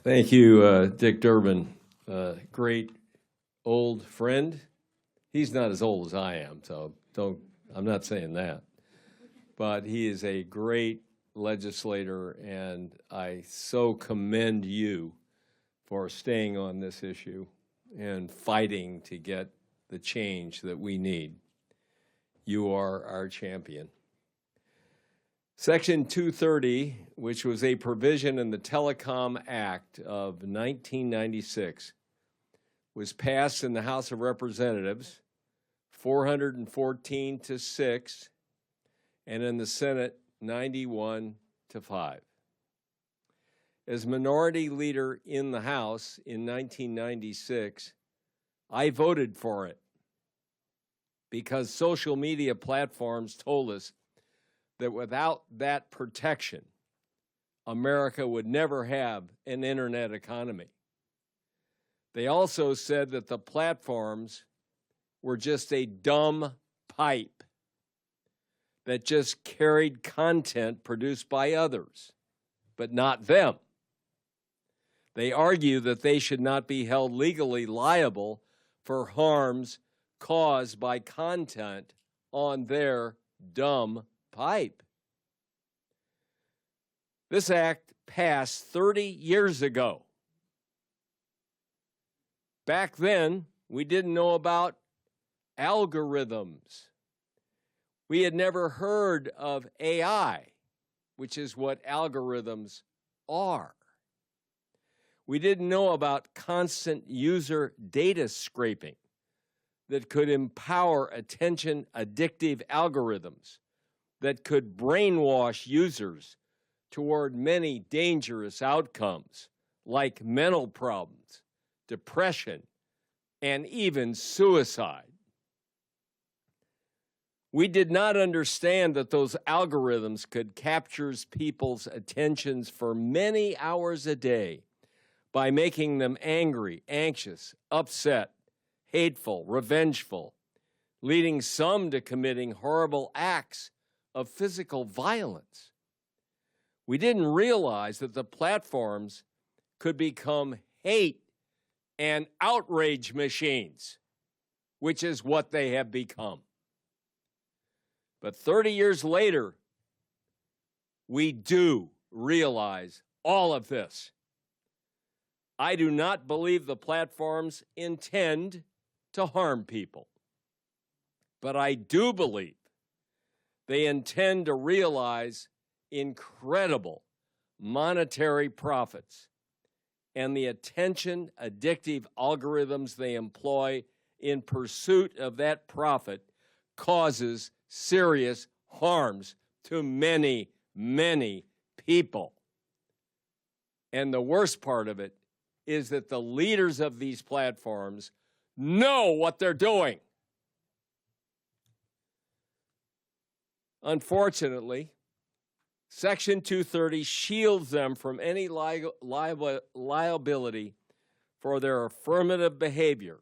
Thank you, Dick Durbin. Great old friend. He's not as old as I am, so I'm not saying that. But he is a great legislator, and I so commend you for staying on this issue and fighting to get the change that we need. You are our champion. Section 230, which was a provision in the Telecom Act of 1996, was passed in the House of Representatives 414 to 6, and in the Senate 91 to 5. As minority leader in the House in 1996, I voted for it because social media platforms told us that without that protection, America would never have an internet economy. They also said that the platforms were just a dumb pipe that just carried content produced by others, but not them. They argue that they should not be held legally liable for harms caused by content on their dumb pipe. This act passed 30 years ago. Back then, we didn't know about algorithms. We had never heard of AI, which is what algorithms are. We didn't know about constant user data scraping that could empower attention addictive algorithms that could brainwash users toward many dangerous outcomes like mental problems, depression, and even suicide. We did not understand that those algorithms could capture people's attentions for many hours a day by making them angry, anxious, upset, hateful, revengeful, leading some to committing horrible acts of physical violence. We didn't realize that the platforms could become hate and outrage machines, which is what they have become. But 30 years later, we do realize all of this. I do not believe the platforms intend to harm people, but I do believe they intend to realize incredible monetary profits, and the attention addictive algorithms they employ in pursuit of that profit causes serious harms to many, many people. And the worst part of it is that the leaders of these platforms know what they're doing. Unfortunately, Section 230 shields them from any liability for their affirmative behavior,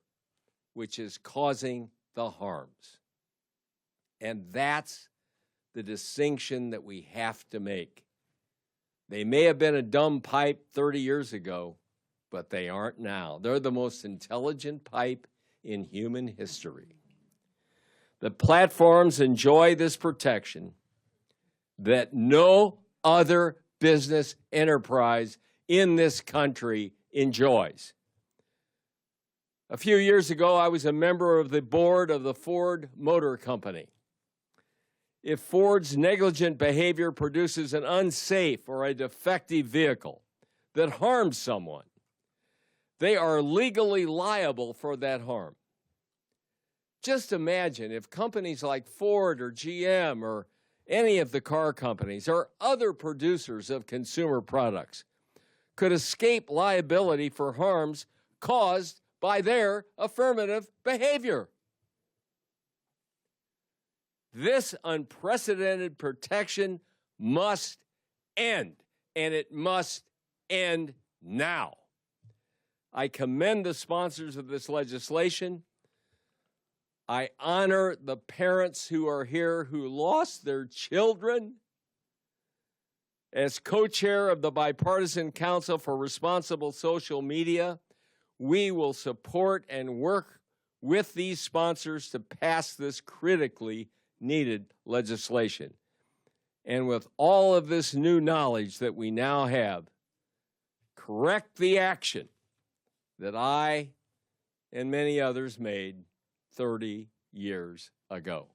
which is causing the harms. And that's the distinction that we have to make. They may have been a dumb pipe 30 years ago, but they aren't now. They're the most intelligent pipe in human history. The platforms enjoy this protection that no other business enterprise in this country enjoys. A few years ago, I was a member of the board of the Ford Motor Company. If Ford's negligent behavior produces an unsafe or a defective vehicle that harms someone, they are legally liable for that harm. Just imagine if companies like Ford or GM or any of the car companies or other producers of consumer products could escape liability for harms caused by their affirmative behavior. This unprecedented protection must end, and it must end now. I commend the sponsors of this legislation. I honor the parents who are here who lost their children. As co-chair of the Bipartisan Council for Responsible Social Media, we will support and work with these sponsors to pass this critically needed legislation. And with all of this new knowledge that we now have, correct the action that I and many others made 30 years ago.